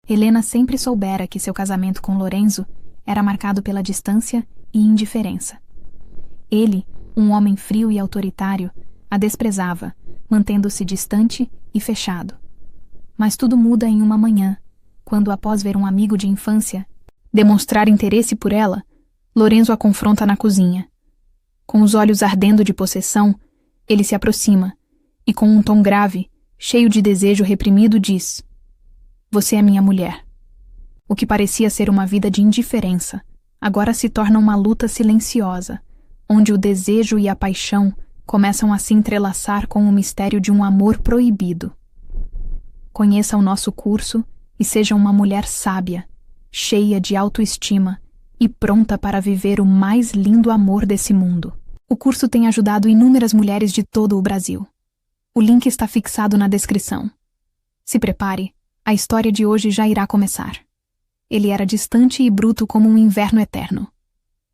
Helena sempre soubera que seu casamento com Lorenzo era marcado pela distância e indiferença. Ele, um homem frio e autoritário, a desprezava, mantendo-se distante e fechado. Mas tudo muda em uma manhã, quando, após ver um amigo de infância demonstrar interesse por ela, Lorenzo a confronta na cozinha. Com os olhos ardendo de possessão, ele se aproxima e, com um tom grave, cheio de desejo reprimido, diz: "Você é minha mulher." O que parecia ser uma vida de indiferença, agora se torna uma luta silenciosa, onde o desejo e a paixão começam a se entrelaçar com o mistério de um amor proibido. Conheça o nosso curso e seja uma mulher sábia, cheia de autoestima e pronta para viver o mais lindo amor desse mundo. O curso tem ajudado inúmeras mulheres de todo o Brasil. O link está fixado na descrição. Se prepare, a história de hoje já irá começar. Ele era distante e bruto como um inverno eterno.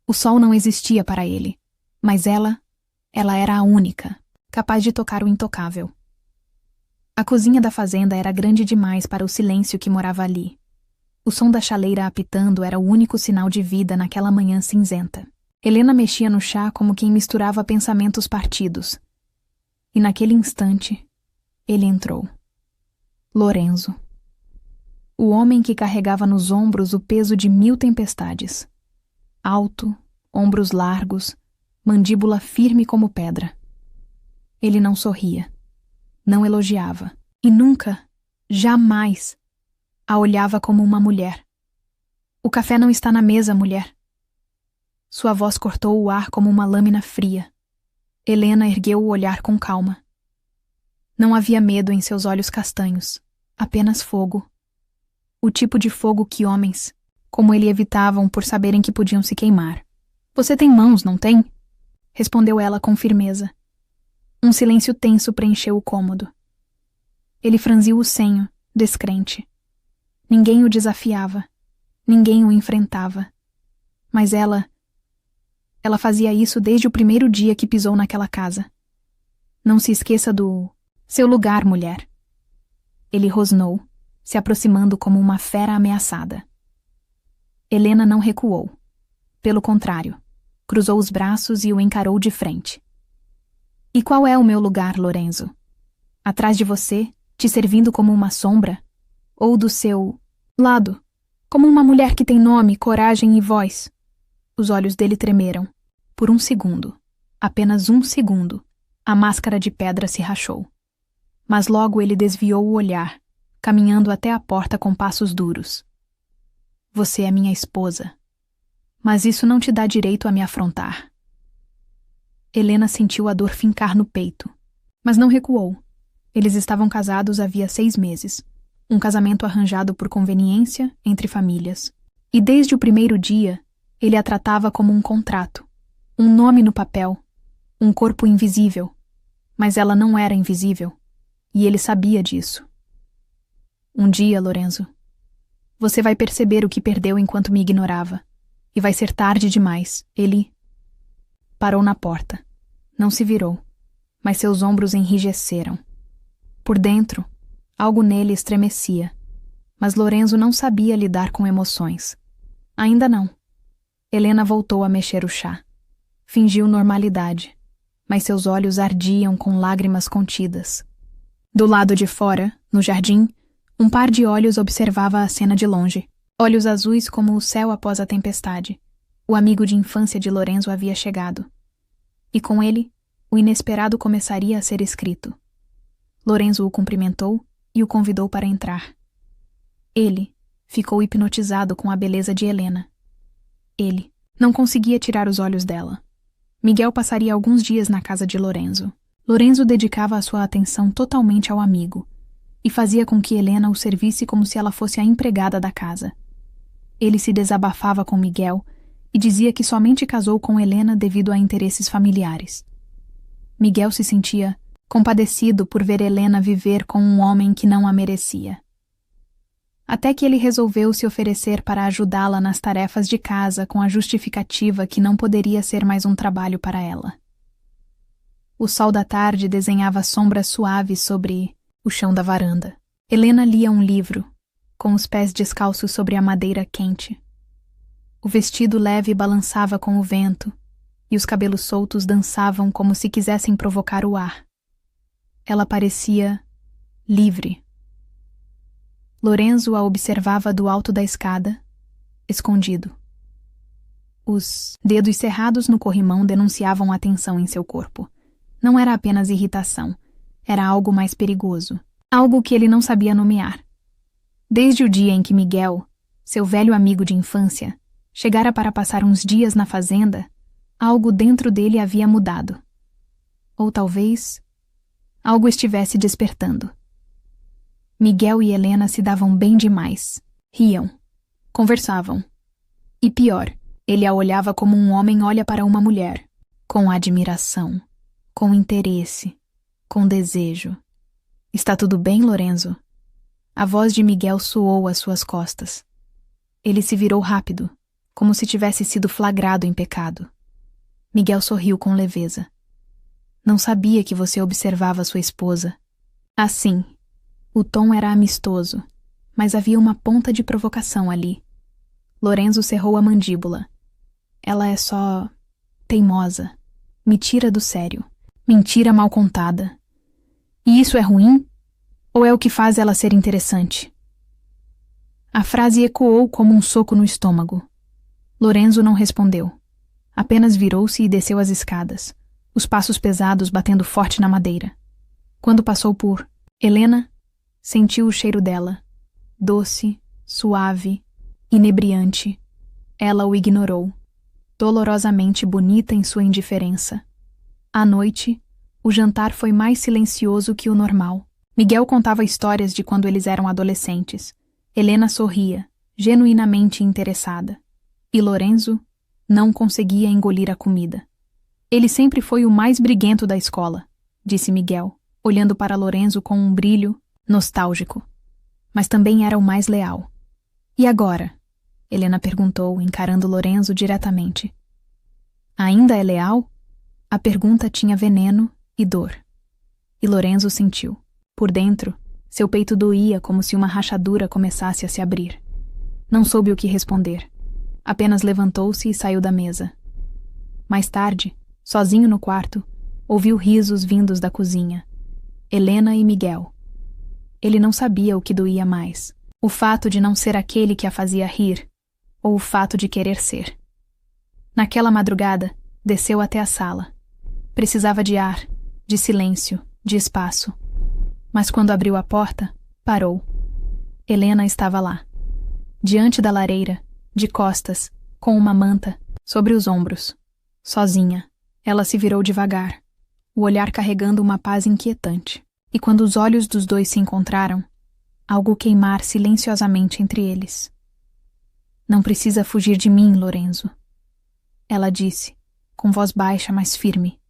O sol não existia para ele, mas ela era a única, capaz de tocar o intocável. A cozinha da fazenda era grande demais para o silêncio que morava ali. O som da chaleira apitando era o único sinal de vida naquela manhã cinzenta. Helena mexia no chá como quem misturava pensamentos partidos. E naquele instante, ele entrou. Lorenzo. O homem que carregava nos ombros o peso de 1000 tempestades. Alto, ombros largos, mandíbula firme como pedra. Ele não sorria, não elogiava, e nunca, jamais, a olhava como uma mulher. "O café não está na mesa, mulher." Sua voz cortou o ar como uma lâmina fria. Helena ergueu o olhar com calma. Não havia medo em seus olhos castanhos, apenas fogo. O tipo de fogo que homens, como ele, evitavam por saberem que podiam se queimar. "Você tem mãos, não tem?" respondeu ela com firmeza. Um silêncio tenso preencheu o cômodo. Ele franziu o senho, descrente. Ninguém o desafiava, ninguém o enfrentava. Mas ela fazia isso desde o primeiro dia que pisou naquela casa. "Não se esqueça do seu lugar, mulher." Ele rosnou, se aproximando como uma fera ameaçada. Helena não recuou. Pelo contrário, cruzou os braços e o encarou de frente. "E qual é o meu lugar, Lorenzo? Atrás de você, te servindo como uma sombra? Ou do seu lado, como uma mulher que tem nome, coragem e voz?" Os olhos dele tremeram. Por um segundo, apenas um segundo, a máscara de pedra se rachou. Mas logo ele desviou o olhar, caminhando até a porta com passos duros. "Você é minha esposa, mas isso não te dá direito a me afrontar." Helena sentiu a dor fincar no peito, mas não recuou. Eles estavam casados havia 6 meses, um casamento arranjado por conveniência entre famílias. E desde o primeiro dia, ele a tratava como um contrato, um nome no papel, um corpo invisível. Mas ela não era invisível, e ele sabia disso. "Um dia, Lorenzo, você vai perceber o que perdeu enquanto me ignorava, e vai ser tarde demais." Ele parou na porta. Não se virou, mas seus ombros enrijeceram. Por dentro, algo nele estremecia, mas Lorenzo não sabia lidar com emoções. Ainda não. Helena voltou a mexer o chá. Fingiu normalidade, mas seus olhos ardiam com lágrimas contidas. Do lado de fora, no jardim, um par de olhos observava a cena de longe. Olhos azuis como o céu após a tempestade. O amigo de infância de Lorenzo havia chegado. E com ele, o inesperado começaria a ser escrito. Lorenzo o cumprimentou e o convidou para entrar. Ele ficou hipnotizado com a beleza de Helena. Ele não conseguia tirar os olhos dela. Miguel passaria alguns dias na casa de Lorenzo. Lorenzo dedicava a sua atenção totalmente ao amigo e fazia com que Helena o servisse como se ela fosse a empregada da casa. Ele se desabafava com Miguel e dizia que somente casou com Helena devido a interesses familiares. Miguel se sentia compadecido por ver Helena viver com um homem que não a merecia. Até que ele resolveu se oferecer para ajudá-la nas tarefas de casa com a justificativa que não poderia ser mais um trabalho para ela. O sol da tarde desenhava sombras suaves sobre o chão da varanda. Helena lia um livro, com os pés descalços sobre a madeira quente. O vestido leve balançava com o vento, e os cabelos soltos dançavam como se quisessem provocar o ar. Ela parecia livre. Lorenzo a observava do alto da escada, escondido. Os dedos cerrados no corrimão denunciavam a tensão em seu corpo. Não era apenas irritação, era algo mais perigoso, algo que ele não sabia nomear. Desde o dia em que Miguel, seu velho amigo de infância, chegara para passar uns dias na fazenda, algo dentro dele havia mudado. Ou talvez algo estivesse despertando. Miguel e Helena se davam bem demais, riam, conversavam. E pior, ele a olhava como um homem olha para uma mulher, com admiração, com interesse, com desejo. Está tudo bem, Lorenzo? A voz de Miguel soou às suas costas. Ele se virou rápido, como se tivesse sido flagrado em pecado. Miguel sorriu com leveza. Não sabia que você observava sua esposa. Assim, o tom era amistoso, mas havia uma ponta de provocação ali. Lorenzo cerrou a mandíbula. Ela é só teimosa. Me tira do sério. Mentira mal contada. E isso é ruim? Ou é o que faz ela ser interessante? A frase ecoou como um soco no estômago. Lorenzo não respondeu. Apenas virou-se e desceu as escadas, os passos pesados batendo forte na madeira. Quando passou por Helena, sentiu o cheiro dela, doce, suave, inebriante. Ela o ignorou, dolorosamente bonita em sua indiferença. À noite, o jantar foi mais silencioso que o normal. Miguel contava histórias de quando eles eram adolescentes. Helena sorria, genuinamente interessada. E Lorenzo não conseguia engolir a comida. Ele sempre foi o mais briguento da escola, disse Miguel, olhando para Lorenzo com um brilho nostálgico. Mas também era o mais leal. E agora? Helena perguntou, encarando Lorenzo diretamente. Ainda é leal? A pergunta tinha veneno e dor. E Lorenzo sentiu. Por dentro, seu peito doía como se uma rachadura começasse a se abrir. Não soube o que responder. Apenas levantou-se e saiu da mesa. Mais tarde, sozinho no quarto, ouviu risos vindos da cozinha. Helena e Miguel. Ele não sabia o que doía mais. O fato de não ser aquele que a fazia rir, ou o fato de querer ser. Naquela madrugada, desceu até a sala. Precisava de ar, de silêncio, de espaço. Mas quando abriu a porta, parou. Helena estava lá. Diante da lareira, de costas, com uma manta, sobre os ombros. Sozinha, ela se virou devagar, o olhar carregando uma paz inquietante. E quando os olhos dos dois se encontraram, algo queimar silenciosamente entre eles. Não precisa fugir de mim, Lorenzo. Ela disse, com voz baixa, mas firme.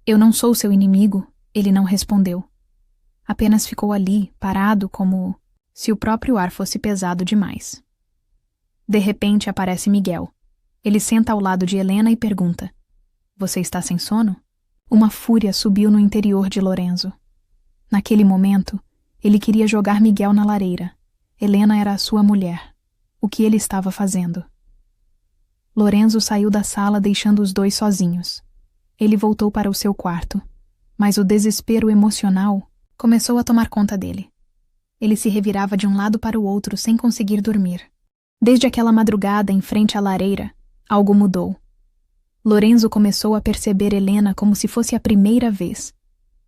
Eu não sou seu inimigo, ele não respondeu. Apenas ficou ali, parado como se o próprio ar fosse pesado demais. De repente aparece Miguel. Ele senta ao lado de Helena e pergunta: Você está sem sono? Uma fúria subiu no interior de Lorenzo. Naquele momento, ele queria jogar Miguel na lareira. Helena era a sua mulher. O que ele estava fazendo? Lorenzo saiu da sala deixando os dois sozinhos. Ele voltou para o seu quarto, mas o desespero emocional começou a tomar conta dele. Ele se revirava de um lado para o outro sem conseguir dormir. Desde aquela madrugada em frente à lareira, algo mudou. Lorenzo começou a perceber Helena como se fosse a primeira vez.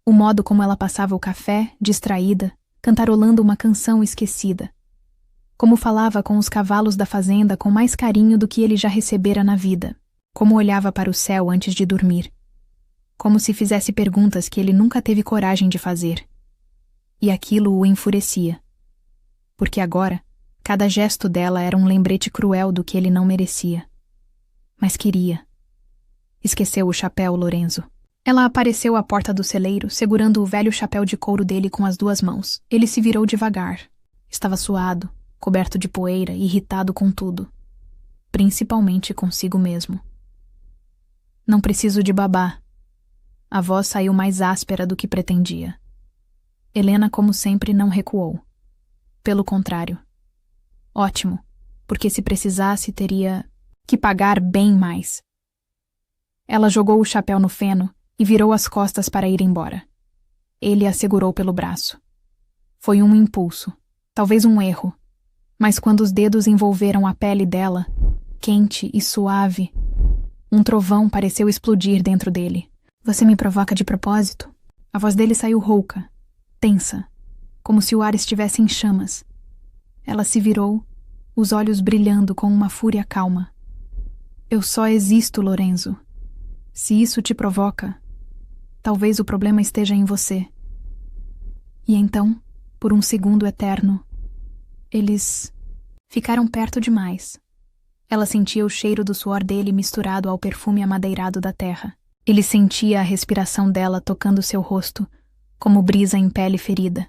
O modo como ela passava o café, distraída, cantarolando uma canção esquecida. Como falava com os cavalos da fazenda com mais carinho do que ele já recebera na vida. Como olhava para o céu antes de dormir. Como se fizesse perguntas que ele nunca teve coragem de fazer. E aquilo o enfurecia. Porque agora, cada gesto dela era um lembrete cruel do que ele não merecia. Mas queria. Esqueceu o chapéu, Lorenzo. Ela apareceu à porta do celeiro, segurando o velho chapéu de couro dele com as duas mãos. Ele se virou devagar. Estava suado, coberto de poeira, irritado com tudo. Principalmente consigo mesmo. Não preciso de babá. A voz saiu mais áspera do que pretendia. Helena, como sempre, não recuou. Pelo contrário. Ótimo, porque se precisasse teria que pagar bem mais. Ela jogou o chapéu no feno e virou as costas para ir embora. Ele a segurou pelo braço. Foi um impulso, talvez um erro, mas quando os dedos envolveram a pele dela, quente e suave, um trovão pareceu explodir dentro dele. Você me provoca de propósito? A voz dele saiu rouca, tensa, como se o ar estivesse em chamas. Ela se virou, os olhos brilhando com uma fúria calma. Eu só existo, Lorenzo. Se isso te provoca, talvez o problema esteja em você. E então, por um segundo eterno, eles ficaram perto demais. Ela sentia o cheiro do suor dele misturado ao perfume amadeirado da terra. Ele sentia a respiração dela tocando seu rosto, como brisa em pele ferida.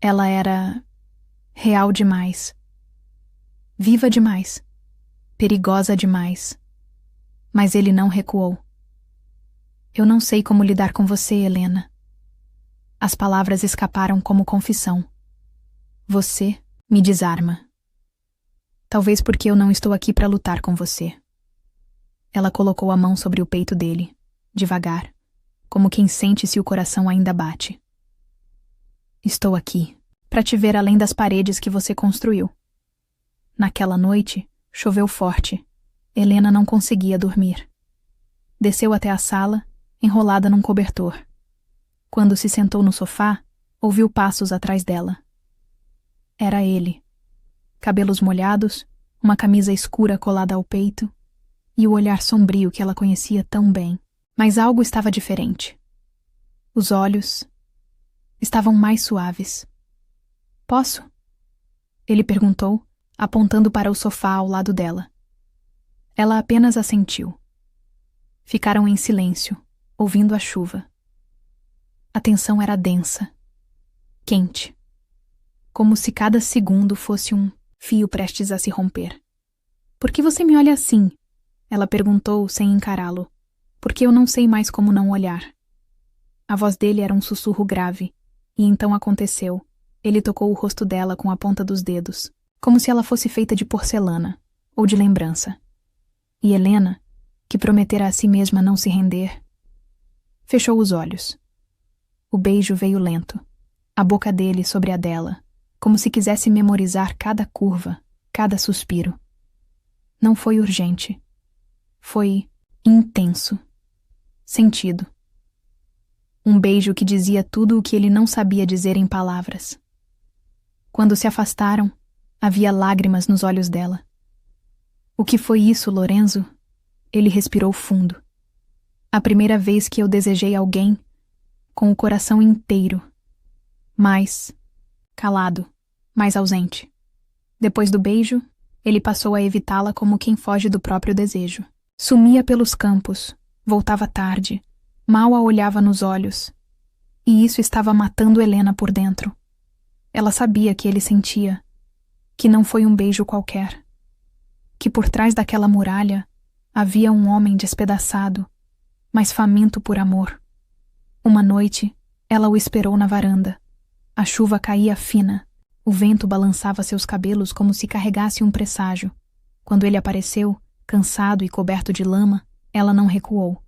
Ela era real demais. Viva demais. Perigosa demais. Mas ele não recuou. Eu não sei como lidar com você, Helena. As palavras escaparam como confissão. Você me desarma. Talvez porque eu não estou aqui para lutar com você. Ela colocou a mão sobre o peito dele, devagar, como quem sente se o coração ainda bate. Estou aqui para te ver além das paredes que você construiu. Naquela noite, choveu forte. Helena não conseguia dormir. Desceu até a sala, enrolada num cobertor. Quando se sentou no sofá, ouviu passos atrás dela. Era ele. Cabelos molhados, uma camisa escura colada ao peito e o olhar sombrio que ela conhecia tão bem. Mas algo estava diferente. Os olhos estavam mais suaves. Posso? Ele perguntou, apontando para o sofá ao lado dela. Ela apenas assentiu. Ficaram em silêncio, ouvindo a chuva. A tensão era densa, quente, como se cada segundo fosse um fio prestes a se romper. Por que você me olha assim? Ela perguntou sem encará-lo. Porque eu não sei mais como não olhar. A voz dele era um sussurro grave, e então aconteceu. Ele tocou o rosto dela com a ponta dos dedos, como se ela fosse feita de porcelana, ou de lembrança. E Helena, que prometera a si mesma não se render, fechou os olhos. O beijo veio lento, a boca dele sobre a dela, como se quisesse memorizar cada curva, cada suspiro. Não foi urgente. Foi intenso. Sentido. Um beijo que dizia tudo o que ele não sabia dizer em palavras. Quando se afastaram, havia lágrimas nos olhos dela. O que foi isso, Lorenzo? Ele respirou fundo. A primeira vez que eu desejei alguém, com o coração inteiro. Mais calado, mais ausente. Depois do beijo, ele passou a evitá-la como quem foge do próprio desejo. Sumia pelos campos, voltava tarde, mal a olhava nos olhos. E isso estava matando Helena por dentro. Ela sabia que ele sentia, que não foi um beijo qualquer, que por trás daquela muralha havia um homem despedaçado, mas faminto por amor. Uma noite, ela o esperou na varanda. A chuva caía fina, o vento balançava seus cabelos como se carregasse um presságio. Quando ele apareceu, cansado e coberto de lama, ela não recuou.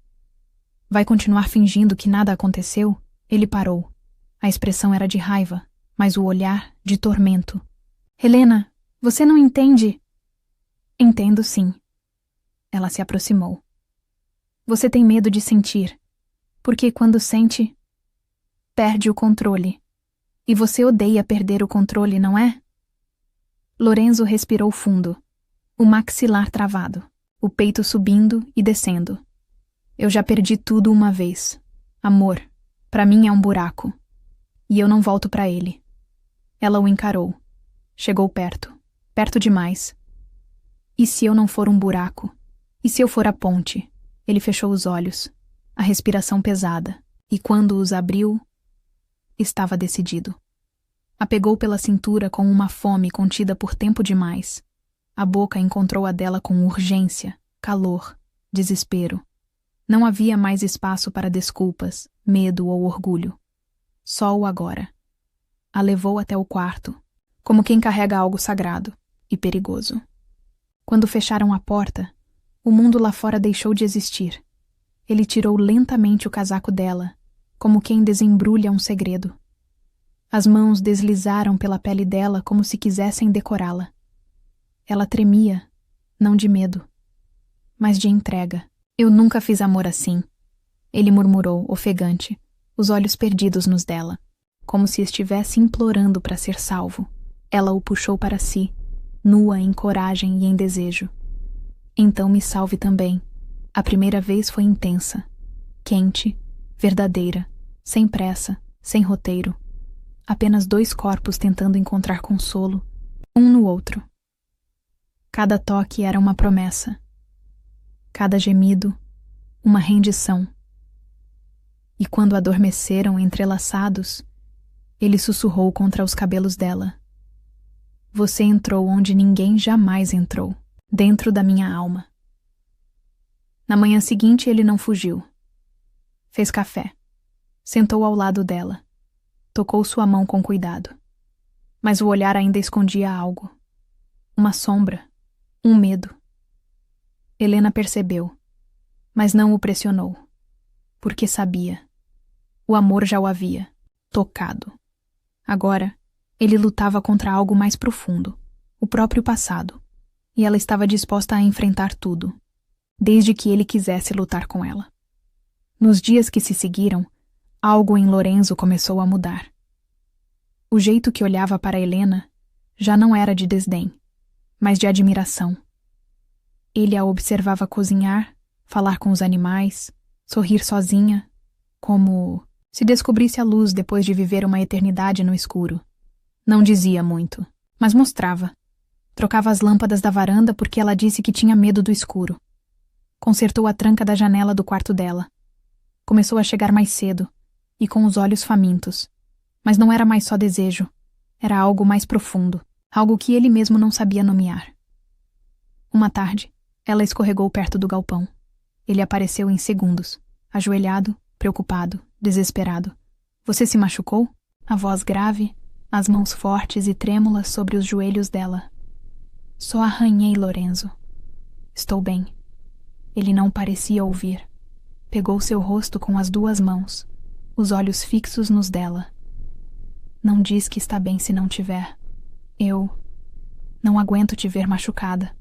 Vai continuar fingindo que nada aconteceu? Ele parou. A expressão era de raiva, mas o olhar de tormento. Helena, você não entende? Entendo, sim. Ela se aproximou. Você tem medo de sentir, porque quando sente, perde o controle. E você odeia perder o controle, não é? Lorenzo respirou fundo, o maxilar travado, o peito subindo e descendo. Eu já perdi tudo uma vez. Amor, para mim é um buraco. E eu não volto para ele. Ela o encarou. Chegou perto. Perto demais. E se eu não for um buraco? E se eu for a ponte? Ele fechou os olhos, a respiração pesada, e quando os abriu, estava decidido. A pegou pela cintura com uma fome contida por tempo demais. A boca encontrou a dela com urgência, calor, desespero. Não havia mais espaço para desculpas, medo ou orgulho. Só o agora. A levou até o quarto, como quem carrega algo sagrado e perigoso. Quando fecharam a porta, o mundo lá fora deixou de existir. Ele tirou lentamente o casaco dela, como quem desembrulha um segredo. As mãos deslizaram pela pele dela como se quisessem decorá-la. Ela tremia, não de medo, mas de entrega. Eu nunca fiz amor assim, ele murmurou, ofegante, os olhos perdidos nos dela, como se estivesse implorando para ser salvo. Ela o puxou para si, nua em coragem e em desejo. Então me salve também. A primeira vez foi intensa, quente, verdadeira, sem pressa, sem roteiro. Apenas dois corpos tentando encontrar consolo, um no outro. Cada toque era uma promessa. Cada gemido, uma rendição. E quando adormeceram entrelaçados, ele sussurrou contra os cabelos dela. Você entrou onde ninguém jamais entrou, dentro da minha alma. Na manhã seguinte ele não fugiu. Fez café. Sentou ao lado dela. Tocou sua mão com cuidado. Mas o olhar ainda escondia algo. Uma sombra. Um medo. Helena percebeu, mas não o pressionou, porque sabia. O amor já o havia tocado. Agora, ele lutava contra algo mais profundo, o próprio passado, e ela estava disposta a enfrentar tudo, desde que ele quisesse lutar com ela. Nos dias que se seguiram, algo em Lorenzo começou a mudar. O jeito que olhava para Helena já não era de desdém, mas de admiração. Ele a observava cozinhar, falar com os animais, sorrir sozinha, como se descobrisse a luz depois de viver uma eternidade no escuro. Não dizia muito, mas mostrava. Trocava as lâmpadas da varanda porque ela disse que tinha medo do escuro. Consertou a tranca da janela do quarto dela. Começou a chegar mais cedo, e com os olhos famintos. Mas não era mais só desejo. Era algo mais profundo, algo que ele mesmo não sabia nomear. Uma tarde, ela escorregou perto do galpão. Ele apareceu em segundos, ajoelhado, preocupado, desesperado. Você se machucou? A voz grave, as mãos fortes e trêmulas sobre os joelhos dela. Só arranhei, Lorenzo. Estou bem. Ele não parecia ouvir. Pegou seu rosto com as duas mãos, os olhos fixos nos dela. Não diz que está bem se não tiver. Eu não aguento te ver machucada.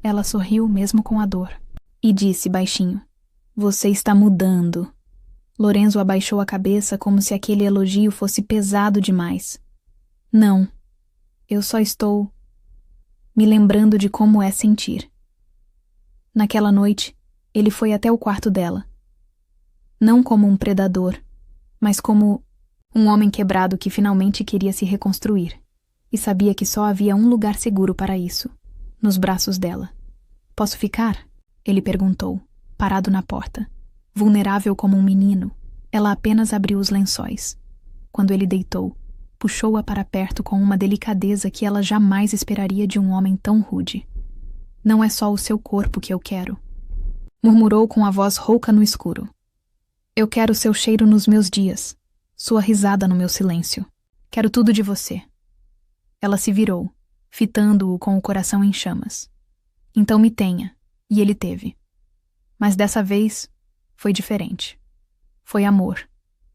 Ela sorriu mesmo com a dor e disse baixinho: Você está mudando. Lorenzo abaixou a cabeça como se aquele elogio fosse pesado demais. Não, eu só estou me lembrando de como é sentir. Naquela noite, ele foi até o quarto dela. Não como um predador, mas como um homem quebrado que finalmente queria se reconstruir, e sabia que só havia um lugar seguro para isso, nos braços dela. Posso ficar? Ele perguntou, parado na porta. Vulnerável como um menino, ela apenas abriu os lençóis. Quando ele deitou, puxou-a para perto com uma delicadeza que ela jamais esperaria de um homem tão rude. Não é só o seu corpo que eu quero, murmurou com a voz rouca no escuro. Eu quero seu cheiro nos meus dias, sua risada no meu silêncio. Quero tudo de você. Ela se virou, fitando-o com o coração em chamas. Então me tenha, e ele teve. Mas dessa vez foi diferente. Foi amor.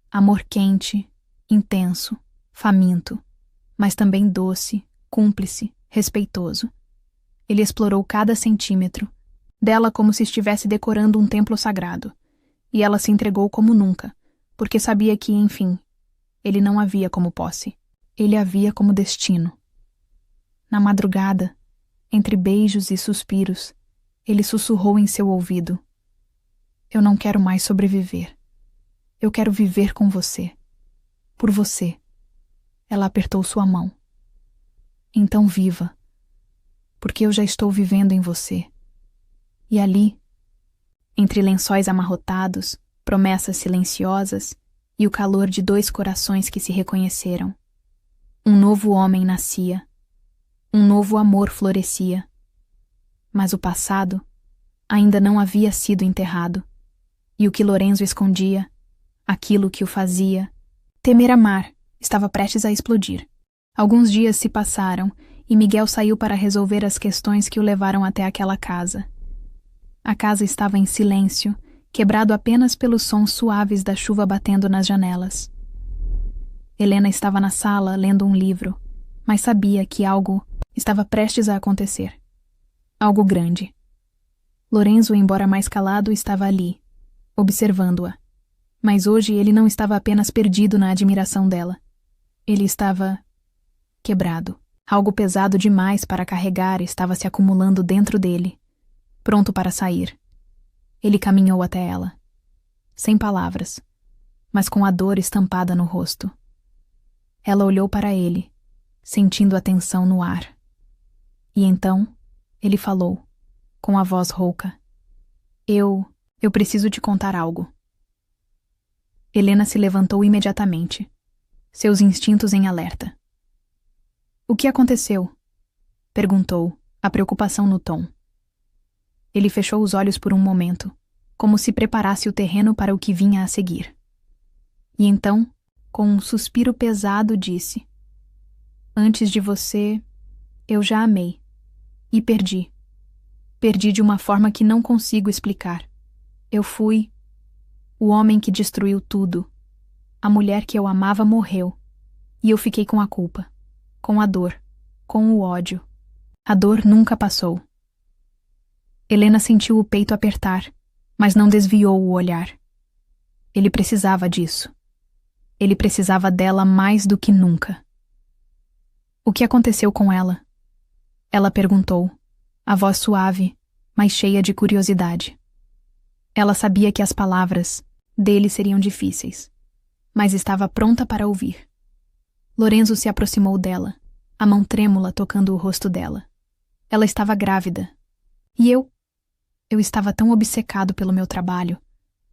Amor quente, intenso, faminto, mas também doce, cúmplice, respeitoso. Ele explorou cada centímetro, dela como se estivesse decorando um templo sagrado, e ela se entregou como nunca, porque sabia que, enfim, ele não a via como posse, ele a via como destino. Na madrugada, entre beijos e suspiros, ele sussurrou em seu ouvido: Eu não quero mais sobreviver. Eu quero viver com você. Por você. Ela apertou sua mão. Então viva, porque eu já estou vivendo em você. E ali, entre lençóis amarrotados, promessas silenciosas e o calor de dois corações que se reconheceram, um novo homem nascia, um novo amor florescia. Mas o passado ainda não havia sido enterrado, e o que Lorenzo escondia, aquilo que o fazia temer amar, estava prestes a explodir. Alguns dias se passaram e Miguel saiu para resolver as questões que o levaram até aquela casa. A casa estava em silêncio, quebrado apenas pelos sons suaves da chuva batendo nas janelas. Helena estava na sala lendo um livro, mas sabia que algo estava prestes a acontecer. Algo grande. Lorenzo, embora mais calado, estava ali, observando-a. Mas hoje ele não estava apenas perdido na admiração dela. Ele estava quebrado. Algo pesado demais para carregar estava se acumulando dentro dele, pronto para sair. Ele caminhou até ela, sem palavras, mas com a dor estampada no rosto. Ela olhou para ele, sentindo a tensão no ar. E então, ele falou, com a voz rouca. Eu preciso te contar algo. Helena se levantou imediatamente, seus instintos em alerta. O que aconteceu? Perguntou, a preocupação no tom. Ele fechou os olhos por um momento, como se preparasse o terreno para o que vinha a seguir. E então, com um suspiro pesado, disse: Antes de você, eu já amei. E perdi. Perdi de uma forma que não consigo explicar. Eu fui o homem que destruiu tudo. A mulher que eu amava morreu. E eu fiquei com a culpa, com a dor, com o ódio. A dor nunca passou. Helena sentiu o peito apertar, mas não desviou o olhar. Ele precisava disso. Ele precisava dela mais do que nunca. O que aconteceu com ela? Ela perguntou, a voz suave, mas cheia de curiosidade. Ela sabia que as palavras dele seriam difíceis, mas estava pronta para ouvir. Lorenzo se aproximou dela, a mão trêmula tocando o rosto dela. Ela estava grávida. E eu estava tão obcecado pelo meu trabalho,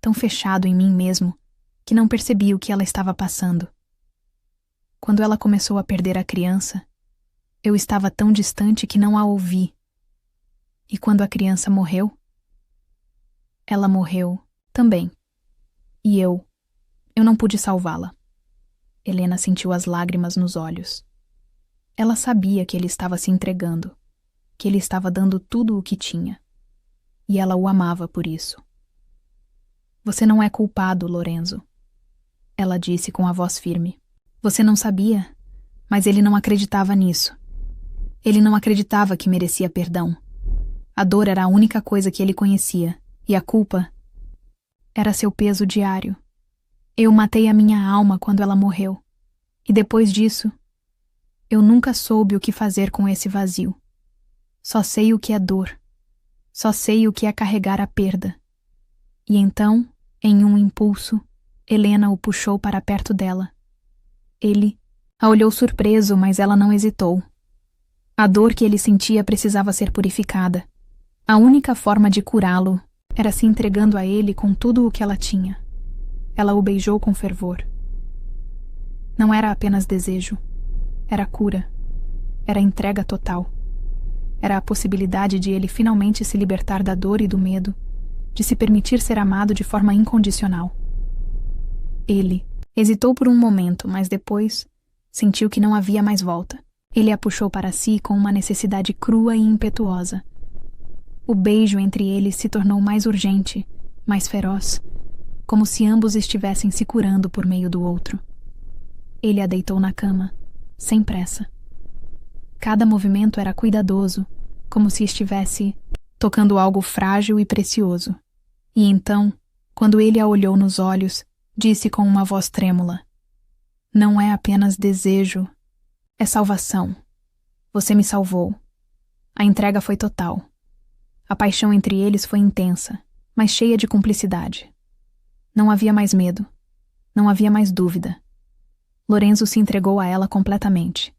tão fechado em mim mesmo, que não percebi o que ela estava passando. Quando ela começou a perder a criança, eu estava tão distante que não a ouvi. E quando a criança morreu, ela morreu também. E eu não pude salvá-la. Helena sentiu as lágrimas nos olhos. Ela sabia que ele estava se entregando, que ele estava dando tudo o que tinha. E ela o amava por isso. Você não é culpado, Lorenzo, ela disse com a voz firme. Você não sabia, mas ele não acreditava nisso. Ele não acreditava que merecia perdão. A dor era a única coisa que ele conhecia, e a culpa era seu peso diário. Eu matei a minha alma quando ela morreu, e depois disso, eu nunca soube o que fazer com esse vazio. Só sei o que é dor. Só sei o que é carregar a perda. E então, em um impulso, Helena o puxou para perto dela. Ele a olhou surpreso, mas ela não hesitou. A dor que ele sentia precisava ser purificada. A única forma de curá-lo era se entregando a ele com tudo o que ela tinha. Ela o beijou com fervor. Não era apenas desejo. Era cura. Era entrega total. Era a possibilidade de ele finalmente se libertar da dor e do medo, de se permitir ser amado de forma incondicional. Ele hesitou por um momento, mas depois sentiu que não havia mais volta. Ele a puxou para si com uma necessidade crua e impetuosa. O beijo entre eles se tornou mais urgente, mais feroz, como se ambos estivessem se curando por meio do outro. Ele a deitou na cama, sem pressa. Cada movimento era cuidadoso, como se estivesse tocando algo frágil e precioso. E então, quando ele a olhou nos olhos, disse com uma voz trêmula: Não é apenas desejo, é salvação. Você me salvou. A entrega foi total. A paixão entre eles foi intensa, mas cheia de cumplicidade. Não havia mais medo. Não havia mais dúvida. Lorenzo se entregou a ela completamente.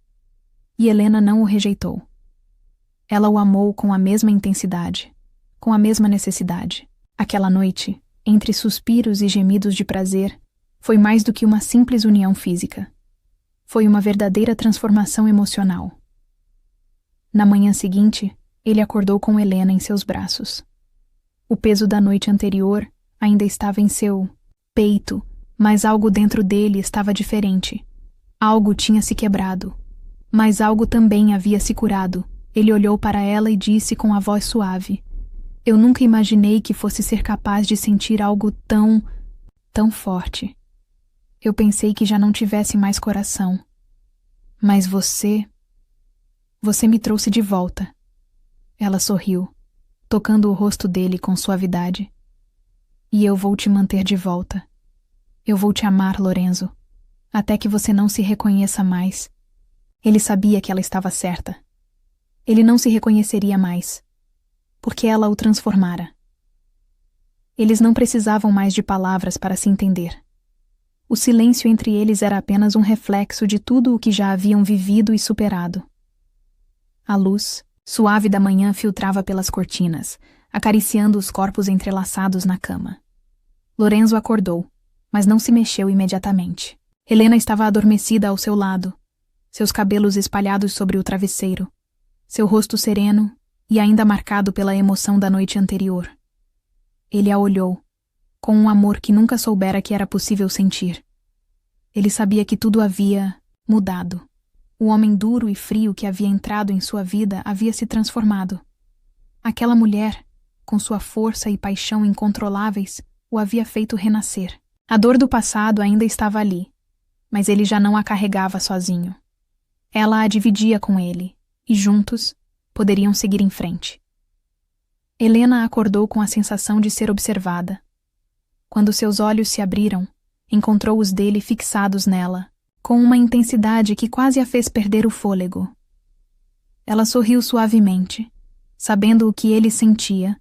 E Helena não o rejeitou. Ela o amou com a mesma intensidade, com a mesma necessidade. Aquela noite, entre suspiros e gemidos de prazer, foi mais do que uma simples união física. Foi uma verdadeira transformação emocional. Na manhã seguinte, ele acordou com Helena em seus braços. O peso da noite anterior ainda estava em seu peito, mas algo dentro dele estava diferente. Algo tinha se quebrado. Mas algo também havia se curado. Ele olhou para ela e disse com a voz suave: Eu nunca imaginei que fosse ser capaz de sentir algo tão forte. Eu pensei que já não tivesse mais coração. Mas você me trouxe de volta. Ela sorriu, tocando o rosto dele com suavidade. E eu vou te manter de volta. Eu vou te amar, Lorenzo, até que você não se reconheça mais. Ele sabia que ela estava certa. Ele não se reconheceria mais, porque ela o transformara. Eles não precisavam mais de palavras para se entender. O silêncio entre eles era apenas um reflexo de tudo o que já haviam vivido e superado. A luz suave da manhã filtrava pelas cortinas, acariciando os corpos entrelaçados na cama. Lorenzo acordou, mas não se mexeu imediatamente. Helena estava adormecida ao seu lado, seus cabelos espalhados sobre o travesseiro, seu rosto sereno e ainda marcado pela emoção da noite anterior. Ele a olhou, com um amor que nunca soubera que era possível sentir. Ele sabia que tudo havia mudado. O homem duro e frio que havia entrado em sua vida havia se transformado. Aquela mulher, com sua força e paixão incontroláveis, o havia feito renascer. A dor do passado ainda estava ali, mas ele já não a carregava sozinho. Ela a dividia com ele, e juntos poderiam seguir em frente. Helena acordou com a sensação de ser observada. Quando seus olhos se abriram, encontrou os dele fixados nela, com uma intensidade que quase a fez perder o fôlego. Ela sorriu suavemente, sabendo o que ele sentia,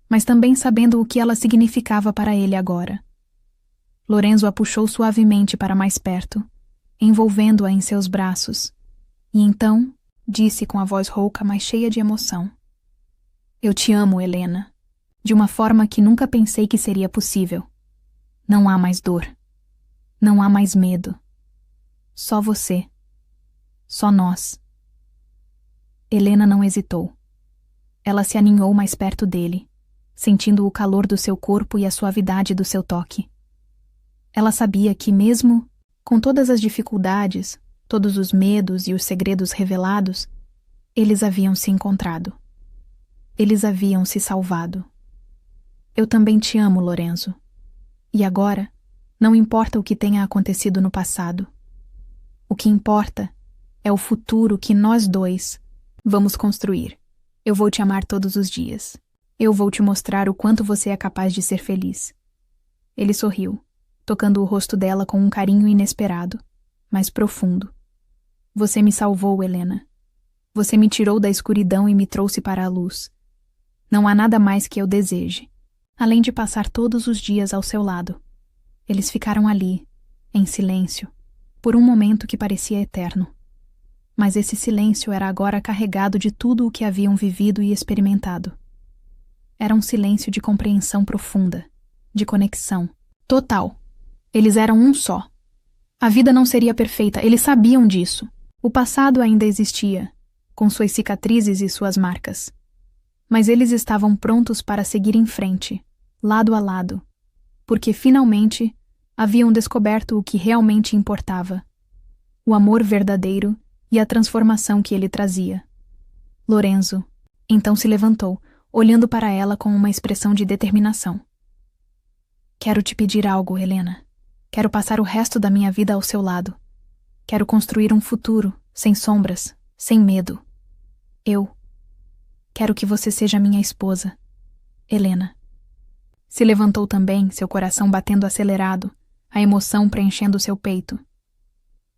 mas também sabendo o que ela significava para ele agora. Lorenzo a puxou suavemente para mais perto, envolvendo-a em seus braços, e então disse com a voz rouca, mas cheia de emoção: Eu te amo, Helena, de uma forma que nunca pensei que seria possível. Não há mais dor. Não há mais medo. Só você. Só nós. Helena não hesitou. Ela se aninhou mais perto dele, sentindo o calor do seu corpo e a suavidade do seu toque. Ela sabia que, mesmo com todas as dificuldades, todos os medos e os segredos revelados, eles haviam se encontrado. Eles haviam se salvado. Eu também te amo, Lorenzo. E agora, não importa o que tenha acontecido no passado. O que importa é o futuro que nós dois vamos construir. Eu vou te amar todos os dias. Eu vou te mostrar o quanto você é capaz de ser feliz. Ele sorriu, tocando o rosto dela com um carinho inesperado, mas profundo. Você me salvou, Helena. Você me tirou da escuridão e me trouxe para a luz. Não há nada mais que eu deseje, além de passar todos os dias ao seu lado. Eles ficaram ali, em silêncio, por um momento que parecia eterno. Mas esse silêncio era agora carregado de tudo o que haviam vivido e experimentado. Era um silêncio de compreensão profunda, de conexão, total. Eles eram um só. A vida não seria perfeita, eles sabiam disso. O passado ainda existia, com suas cicatrizes e suas marcas. Mas eles estavam prontos para seguir em frente, lado a lado, porque finalmente haviam descoberto o que realmente importava: o amor verdadeiro e a transformação que ele trazia. Lorenzo então se levantou, olhando para ela com uma expressão de determinação. Quero te pedir algo, Helena. Quero passar o resto da minha vida ao seu lado. Quero construir um futuro, sem sombras, sem medo. Eu quero que você seja minha esposa, Helena. Se levantou também, seu coração batendo acelerado, a emoção preenchendo seu peito.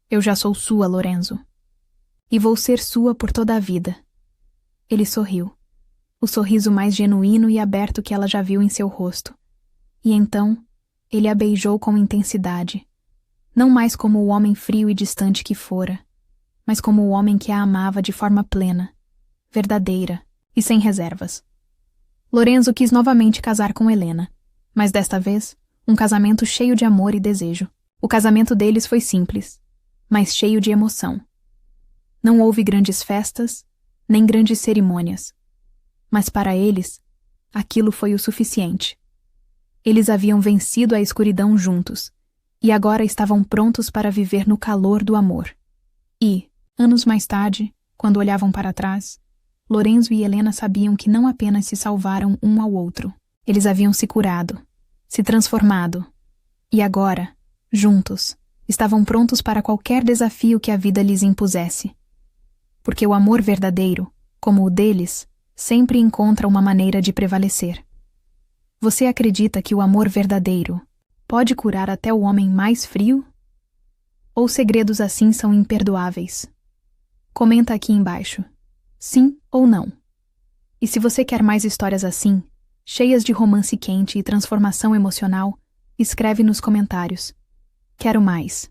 Eu já sou sua, Lorenzo. E vou ser sua por toda a vida. Ele sorriu, o sorriso mais genuíno e aberto que ela já viu em seu rosto. E então, ele a beijou com intensidade, não mais como o homem frio e distante que fora, mas como o homem que a amava de forma plena, verdadeira e sem reservas. Lorenzo quis novamente casar com Helena, mas desta vez, um casamento cheio de amor e desejo. O casamento deles foi simples, mas cheio de emoção. Não houve grandes festas, nem grandes cerimônias. Mas para eles, aquilo foi o suficiente. Eles haviam vencido a escuridão juntos, e agora estavam prontos para viver no calor do amor. E, Anos mais tarde, quando olhavam para trás, Lorenzo e Helena sabiam que não apenas se salvaram um ao outro. Eles haviam se curado, se transformado, e agora, juntos, estavam prontos para qualquer desafio que a vida lhes impusesse. Porque o amor verdadeiro, como o deles, sempre encontra uma maneira de prevalecer. Você acredita que o amor verdadeiro pode curar até o homem mais frio? Ou segredos assim são imperdoáveis? Comenta aqui embaixo. Sim ou não? E se você quer mais histórias assim, cheias de romance quente e transformação emocional, escreve nos comentários. Quero mais.